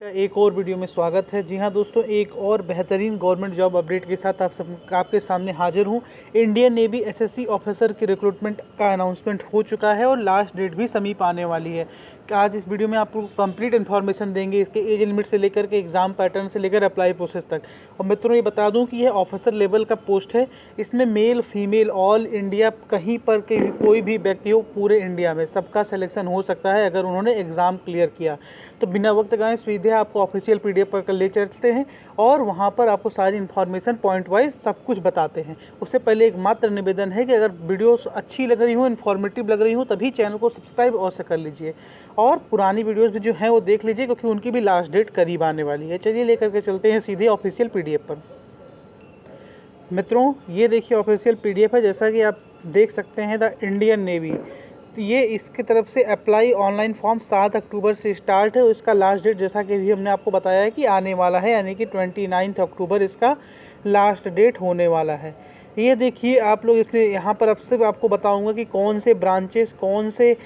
का एक और वीडियो में स्वागत है। जी हाँ दोस्तों, एक और बेहतरीन गवर्नमेंट जॉब अपडेट के साथ आपके सामने हाजिर हूँ। इंडियन नेवी एसएससी ऑफिसर की रिक्रूटमेंट का अनाउंसमेंट हो चुका है और लास्ट डेट भी समीप आने वाली है। आज इस वीडियो में आपको कंप्लीट इन्फॉर्मेशन देंगे, इसके एज लिमिट से लेकर के एग्ज़ाम पैटर्न से लेकर अप्लाई प्रोसेस तक। और मित्रों, ये बता दूं कि यह ऑफिसर लेवल का पोस्ट है। इसमें मेल फीमेल ऑल इंडिया कहीं पर के कोई भी व्यक्ति हो, पूरे इंडिया में सबका सिलेक्शन हो सकता है अगर उन्होंने एग्ज़ाम क्लियर किया। तो बिना वक्त गए सीधे आपको ऑफिशियल पीडीएफ पर ले चलते हैं और वहाँ पर आपको सारी इन्फॉर्मेशन पॉइंट वाइज सब कुछ बताते हैं। उससे पहले एक मात्र निवेदन है कि अगर वीडियोस अच्छी लग रही हो, इन्फॉर्मेटिव लग रही हो, तभी चैनल को सब्सक्राइब अवश्य कर लीजिए और पुरानी वीडियोस भी जो हैं वो देख लीजिए, क्योंकि उनकी भी लास्ट डेट करीब आने वाली है। चलिए लेकर के चलते हैं सीधे ऑफिशियल पीडीएफ पर। मित्रों, ये देखिए ऑफिशियल पीडीएफ है। जैसा कि आप देख सकते हैं, द इंडियन नेवी, तो ये इसकी तरफ से अप्लाई ऑनलाइन फॉर्म 7 अक्टूबर से स्टार्ट है। इसका लास्ट डेट जैसा कि भी हमने आपको बताया है कि आने वाला है, यानी कि 29 अक्टूबर इसका लास्ट डेट होने वाला है। ये देखिए आप लोग, इसमें यहाँ पर अब से आपको बताऊंगा कि कौन से ब्रांचेस, कौन से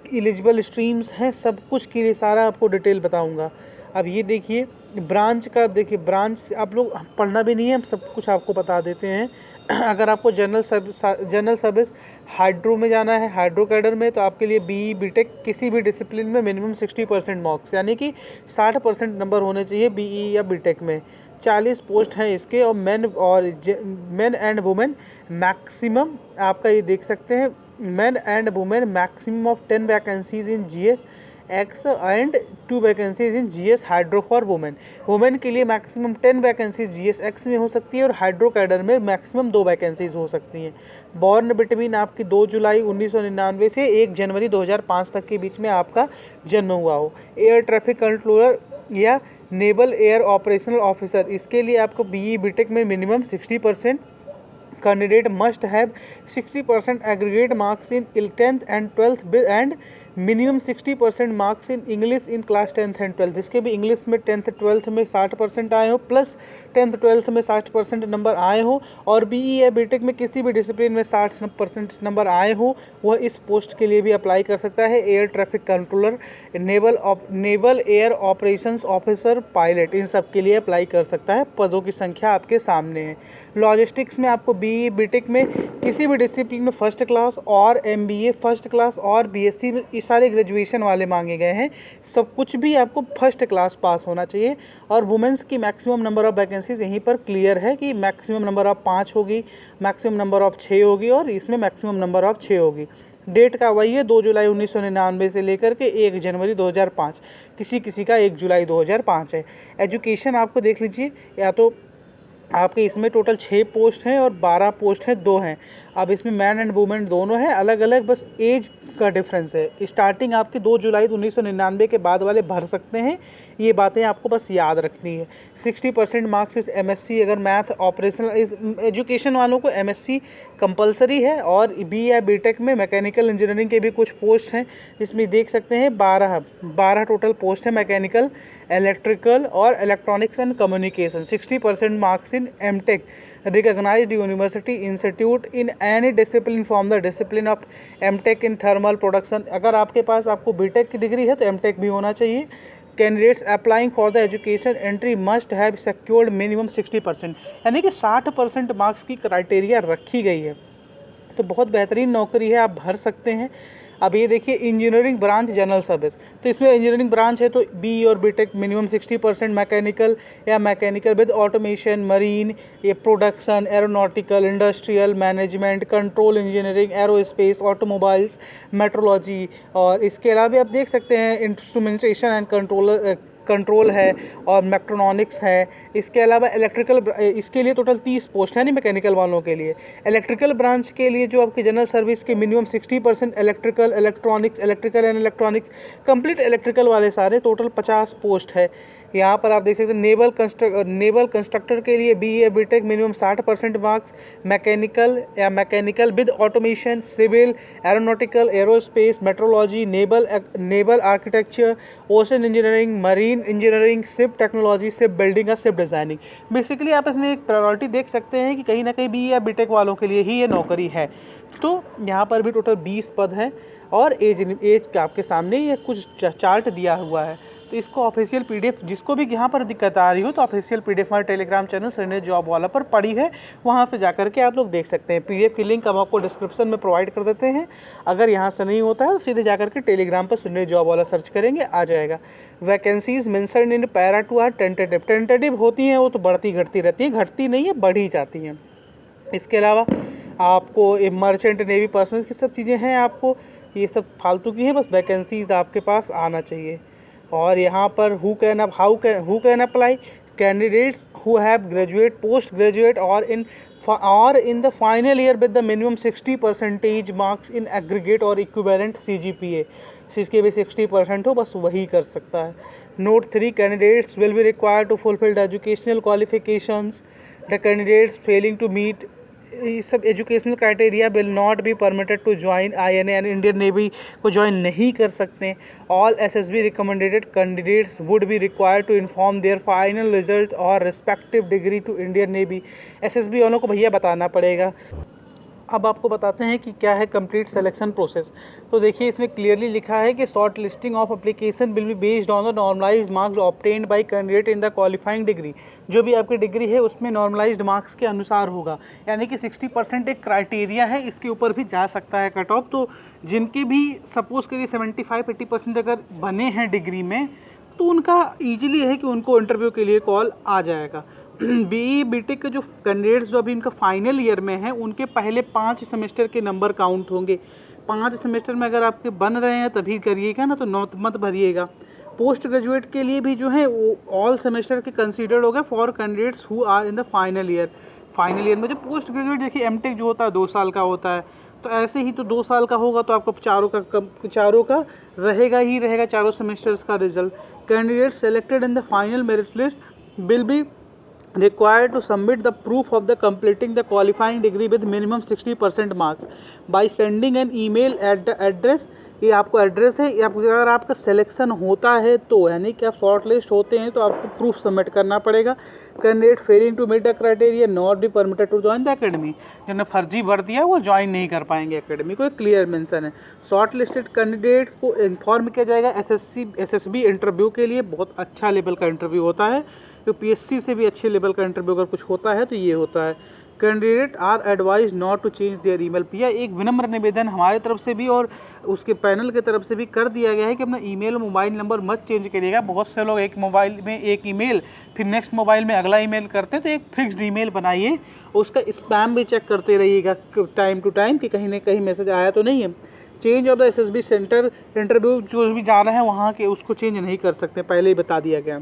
एलिजिबल स्ट्रीम्स हैं, सब कुछ के लिए सारा आपको डिटेल बताऊँगा। अब ये देखिए ब्रांच का, देखिए ब्रांच आप लोग पढ़ना भी नहीं है, हम सब कुछ आपको बता देते हैं। अगर आपको जनरल सर्विस हाइड्रो में जाना है, हाइड्रो कैडर में, तो आपके लिए बीई बीटेक किसी भी डिसिप्लिन में मिनिमम 60% मार्क्स, यानी कि 60% नंबर होने चाहिए बीई या बीटेक में। 40 पोस्ट हैं इसके, और मेन एंड वुमेन मैक्सिमम आपका ये देख सकते हैं, main and women maximum of 10 vacancies in GS x and 2 vacancies in GS hydro for women. Women के लिए मैक्सिमम 10 वैकेंसीज जीएस एक्स में हो सकती है और हाइड्रो कैडर में मैक्सिमम 2 वैकेंसीज हो सकती हैं। बॉर्न बिटवीन आपकी 2 जुलाई 1999 से 1 जनवरी 2005 तक के बीच में आपका जन्म हुआ हो। एयर ट्रैफिक कंट्रोलर या नेवल एयर ऑपरेशनल ऑफिसर, इसके लिए आपको बीई बीटेक में minimum 60%, candidate must have 60% aggregate marks in 10th and 12th and minimum 60% marks in English in class 10th and 12th। इसके भी इंग्लिश में 10th 12th में 60% आए हो, प्लस 10th 12th में 60% नंबर आए हो, और बीई या बीटेक में किसी भी डिसिप्लिन में 60% नंबर आए हो, वह इस पोस्ट के लिए भी अप्लाई कर सकता है। Air traffic controller, naval air operations officer, pilot, इन सब के लिए अप्लाई कर सकता है। पदों की संख्या आपके सामने है। लॉजिस्टिक्स में आपको बीई बीटेक में किसी भी डिसिप्लिन में फर्स्ट क्लास और एमबीए फर्स्ट क्लास और बीएससी में, ये सारे ग्रेजुएशन वाले मांगे गए हैं। सब कुछ भी आपको फर्स्ट क्लास पास होना चाहिए। और वुमेंस की मैक्सिमम नंबर ऑफ वैकेंसीज यहीं पर क्लियर है कि मैक्सिमम नंबर ऑफ 5 होगी, मैक्सिमम नंबर ऑफ 6 होगी, और इसमें मैक्सिमम नंबर ऑफ 6 होगी। डेट का वही है, 2 जुलाई 1999 से लेकर के 1 जनवरी 2005। किसी किसी का 1 जुलाई 2005 है। एजुकेशन आपको देख लीजिए, या तो आपके इसमें टोटल 6 पोस्ट हैं और 12 पोस्ट हैं, 2 हैं। अब इसमें मैन एंड वुमेन दोनों हैं, अलग अलग बस एज का डिफरेंस है। स्टार्टिंग आपकी 2 जुलाई 1999 के बाद वाले भर सकते हैं, ये बातें आपको बस याद रखनी है। 60% मार्क्स इस एमएससी, अगर मैथ ऑपरेशनल इस एजुकेशन वालों को एमएससी कंपलसरी है। और बी या बीटेक में मैकेनिकल इंजीनियरिंग के भी कुछ पोस्ट हैं, जिसमें देख सकते हैं 12 टोटल पोस्ट है। मैकेनिकल, इलेक्ट्रिकल और electronics and communication. 60% marks in MTech, recognized university institute in any discipline from the discipline of MTech in thermal production। अगर आपके पास आपको बीटेक की डिग्री है तो एमटेक भी होना चाहिए। Candidates applying for the education entry must have secured minimum 60%, यानी कि 60% मार्क्स की क्राइटेरिया रखी गई है। तो बहुत बेहतरीन नौकरी है, आप भर सकते हैं। अब ये देखिए इंजीनियरिंग ब्रांच जनरल सर्विस, तो इसमें इंजीनियरिंग ब्रांच है तो बी और बीटेक मिनिमम 60%, मैकेनिकल या मैकेनिकल विद ऑटोमेशन, मरीन, ये production, aeronautical, industrial management, control engineering, aerospace, automobiles, metrology. और इसके अलावा आप देख सकते हैं इंस्ट्रूमेंटेशन एंड कंट्रोल है और मैक्ट्रोनॉनिक्स है। इसके अलावा इलेक्ट्रिकल, इसके लिए टोटल 30 पोस्ट है नहीं मैकेनिकल वालों के लिए। इलेक्ट्रिकल ब्रांच के लिए जो आपकी जनरल सर्विस के minimum 60%, electrical, electrical and electronics, complete electrical वाले सारे, टोटल 50 पोस्ट है। यहाँ पर आप देख सकते हैं नेवल कंस्ट्रक्टर के लिए B A BTech minimum 60% marks, mechanical या mechanical with automation, civil, aeronautical, aerospace, metrology, naval architecture, ocean engineering, marine engineering, ship technology, ship building या शिप डिज़ाइनिंग। बेसिकली आप इसमें एक प्रायोरिटी देख सकते हैं कि कहीं ना कहीं बी या बीटेक वालों के लिए ही ये नौकरी है। तो यहाँ पर भी टोटल 20 पद हैं और एज का आपके सामने ये कुछ चार्ट दिया हुआ है। तो तो इसको ऑफिशियल PDF जिसको भी यहाँ पर दिक्कत आ रही हो तो ऑफिशियल PDF हमारे टेलीग्राम चैनल श्रीनिधि जॉब वाला पर पड़ी है, वहाँ पे जाकर के आप लोग देख सकते हैं। PDF की लिंक हम आपको डिस्क्रिप्शन में प्रोवाइड कर देते हैं। अगर यहाँ से नहीं होता है तो सीधे जाकर के टेलीग्राम पर श्रीनिधि जॉब वाला सर्च करेंगे, आ जाएगा। Vacancies mention in para 2 are tentative होती हैं, वो तो बढ़ती घटती रहती हैं, घटती नहीं है बढ़ी जाती हैं। इसके अलावा आपको मर्चेंट नेवी पर्सन की सब चीज़ें हैं, आपको ये सब फालतू की है, बस वैकेंसीज आपके पास आना चाहिए। और यहाँ पर who can apply candidates who have graduate, post graduate और in the final year with the minimum 60% marks in aggregate और इक्विवेलेंट CGPA, जिसके भी 60% हो बस वही कर सकता है। Note 3, candidates will be required to fulfil the educational qualifications, the candidates failing to meet such educational criteria will not be permitted to join INA and Indian Navy को ज्वाइन नहीं कर सकते। All SSB recommended candidates would be required to inform their final result और respective degree to Indian Navy. SSB वालों को भैया बताना पड़ेगा। अब आपको बताते हैं कि क्या है कंप्लीट सिलेक्शन प्रोसेस। तो देखिए इसमें क्लियरली लिखा है कि short listing of application will be based on the normalised marks obtained by candidate in the qualifying degree. जो भी आपकी डिग्री है उसमें नॉर्मलाइज्ड मार्क्स के अनुसार होगा, यानी कि 60% एक क्राइटेरिया है, इसके ऊपर भी जा सकता है कट ऑफ। तो जिनके भी सपोज करिए 75-80% अगर बने हैं डिग्री में, तो उनका ईजिली है कि उनको इंटरव्यू के लिए कॉल आ जाएगा। BE BTech के जो कैंडिडेट्स जो अभी इनका फाइनल ईयर में है, उनके पहले 5 सेमेस्टर के नंबर काउंट होंगे। 5 सेमेस्टर में अगर आपके बन रहे हैं तभी करिएगा ना, तो नौ मत भरिएगा। पोस्ट ग्रेजुएट के लिए भी जो है वो ऑल सेमेस्टर के कंसीडर्ड हो गए for candidates who are in the final year. Final year में जो पोस्ट ग्रेजुएट देखिए MTech जो होता है 2 साल का होता है, तो ऐसे ही तो 2 साल का होगा तो आपको चारों का रहेगा ही रहेगा, चारों सेमेस्टर्स का result. Candidate selected in the final merit list will be required to submit the proof of the completing the qualifying degree with minimum 60% marks by sending an email at the address। ये आपको address है, अगर आपका selection होता है तो, यानी कि आप शॉर्ट लिस्ट होते हैं तो आपको प्रूफ सबमिट करना पड़ेगा। Candidate failing to meet the criteria not be permitted to join the academy. जिन्होंने फर्जी भर दिया वो ज्वाइन नहीं कर पाएंगे एकेडमी को, एक क्लियर मेंशन है। शॉर्ट लिस्टेड कैंडिडेट्स को इन्फॉर्म किया जाएगा SSB इंटरव्यू के लिए, बहुत अच्छा लेवल का इंटरव्यू होता है, तो PSC से भी अच्छे लेवल का इंटरव्यू अगर कुछ होता है तो ये होता है। Candidate are advise not to change their email. भैया एक विनम्र निवेदन हमारी तरफ से भी और उसके पैनल की तरफ से भी कर दिया गया है कि अपना ईमेल मोबाइल नंबर मत चेंज करिएगा। बहुत से लोग एक मोबाइल में एक ईमेल फिर नेक्स्ट मोबाइल में अगला ईमेल करते हैं, तो एक फिक्स्ड ईमेल बनाइए, उसका स्पैम भी चेक करते रहिएगा टाइम टू टाइम कि कहीं ना कहीं मैसेज आया तो नहीं है। Change of the SSB centre interview जो भी जा रहे हैं वहाँ के उसको चेंज नहीं कर सकते, पहले ही बता दिया गया।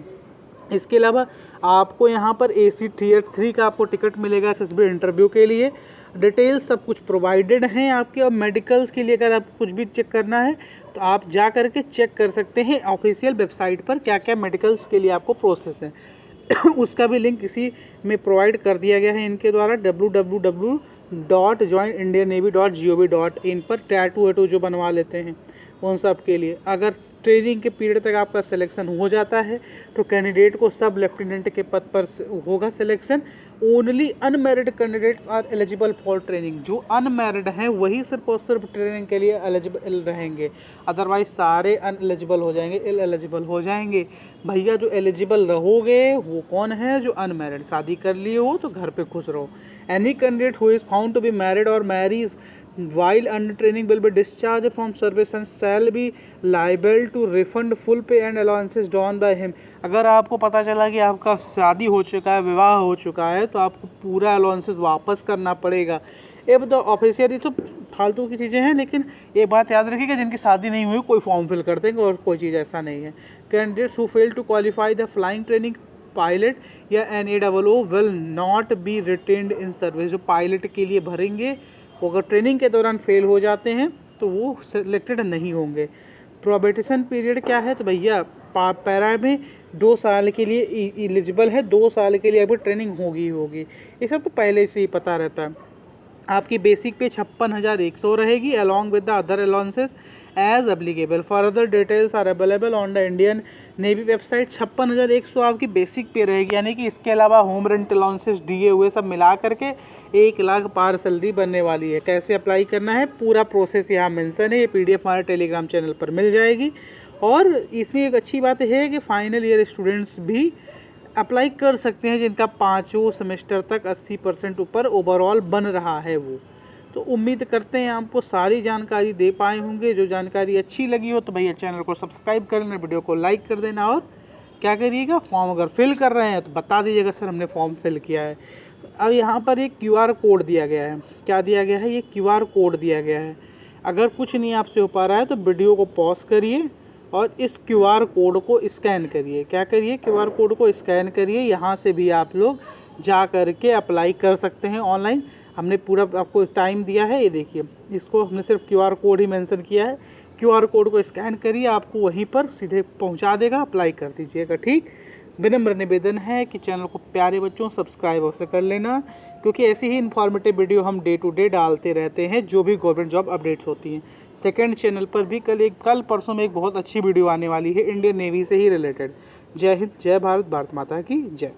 इसके अलावा आपको यहाँ पर AC Tier 3 का आपको टिकट मिलेगा SSB इंटरव्यू के लिए। डिटेल्स सब कुछ प्रोवाइडेड हैं आपके। और मेडिकल्स के लिए अगर आपको कुछ भी चेक करना है तो आप जा कर के चेक कर सकते हैं ऑफिशियल वेबसाइट पर क्या क्या मेडिकल्स के लिए आपको प्रोसेस है। उसका भी लिंक इसी में प्रोवाइड कर दिया गया है इनके द्वारा, www.joinindiannavy.gov.in पर। टैटू वैटू जो बनवा लेते हैं उन सब के लिए, अगर ट्रेनिंग के पीरियड तक आपका सिलेक्शन हो जाता है तो कैंडिडेट को सब लेफ्टिनेंट के पद पर होगा selection. Only unmarried candidates are eligible for training. जो अनमैरिड हैं वही सिर्फ और सिर्फ ट्रेनिंग के लिए एलिजिबल रहेंगे, अदरवाइज सारे अनएलिजिबल हो जाएंगे, इनएलिजिबल हो जाएंगे। भैया जो एलिजिबल रहोगे वो कौन है? जो अनमैरिड, शादी कर लिए हो तो घर पे खुश रहो। Any candidate who is found to be married और marries while under training will be discharged from service and shall be liable to refund full pay and allowances drawn by him। अगर आपको पता चला कि आपका शादी हो चुका है, विवाह हो चुका है, तो आपको पूरा अलाउंसेस वापस करना पड़ेगा। अब तो ऑफिशियली तो फालतू की चीज़ें हैं, लेकिन ये बात याद रखिएगा जिनकी शादी नहीं हुई कोई फॉर्म फिल कर देंगे और कोई चीज़ ऐसा नहीं है। Candidates who fail to qualify the flying training pilot या NAOO will not be retained in service. जो पायलट के लिए भरेंगे वो अगर ट्रेनिंग के दौरान फेल हो जाते हैं तो वो सिलेक्टेड नहीं होंगे। प्रोबेशन पीरियड क्या है? तो भैया पैरा में 2 साल के लिए एलिजिबल है, 2 साल के लिए अभी ट्रेनिंग होगी ये सब तो पहले से ही पता रहता है। आपकी बेसिक पे 56,100 रहेगी along with the other allowances as applicable. Further details are available on the Indian Navy website. 56,100 आपकी बेसिक पे रहेगी, यानी कि इसके अलावा होम रेंट अलाउंसेस दिए हुए सब मिला करके 1 लाख पार सैलरी बनने वाली है। कैसे अप्लाई करना है पूरा प्रोसेस यहाँ मेंशन है, ये PDF हमारे टेलीग्राम चैनल पर मिल जाएगी। और इसमें एक अच्छी बात है कि फाइनल ईयर स्टूडेंट्स भी अप्लाई कर सकते हैं जिनका 5 सेमेस्टर तक 80% ऊपर ओवरऑल बन रहा है वो। तो उम्मीद करते हैं आपको सारी जानकारी दे पाए होंगे। जो जानकारी अच्छी लगी हो तो भैया चैनल को सब्सक्राइब कर लेना, वीडियो को लाइक कर देना, और क्या करिएगा, फॉर्म अगर फिल कर रहे हैं तो बता दीजिएगा सर हमने फॉर्म फिल किया है। अब यहाँ पर एक QR कोड दिया गया है। क्या दिया गया है? ये QR कोड दिया गया है। अगर कुछ नहीं आपसे हो पा रहा है तो वीडियो को पॉज करिए और इस QR कोड को स्कैन करिए। क्या करिए? QR कोड को स्कैन करिए। यहाँ से भी आप लोग जा कर के अप्लाई कर सकते हैं ऑनलाइन। हमने पूरा आपको टाइम दिया है, ये देखिए, इसको हमने सिर्फ QR कोड ही मेंशन किया है। QR कोड को स्कैन करिए, आपको वहीं पर सीधे पहुंचा देगा, अप्लाई कर दीजिएगा। ठीक, विनम्र निवेदन है कि चैनल को प्यारे बच्चों सब्सक्राइब अवश्य कर लेना, क्योंकि ऐसी ही इन्फॉर्मेटिव वीडियो हम डे टू डे डालते रहते हैं जो भी गवर्नमेंट जॉब अपडेट्स होती हैं। सेकंड चैनल पर भी कल परसों में एक बहुत अच्छी वीडियो आने वाली है इंडियन नेवी से ही रिलेटेड। जय हिंद, जय भारत, भारत माता की जय।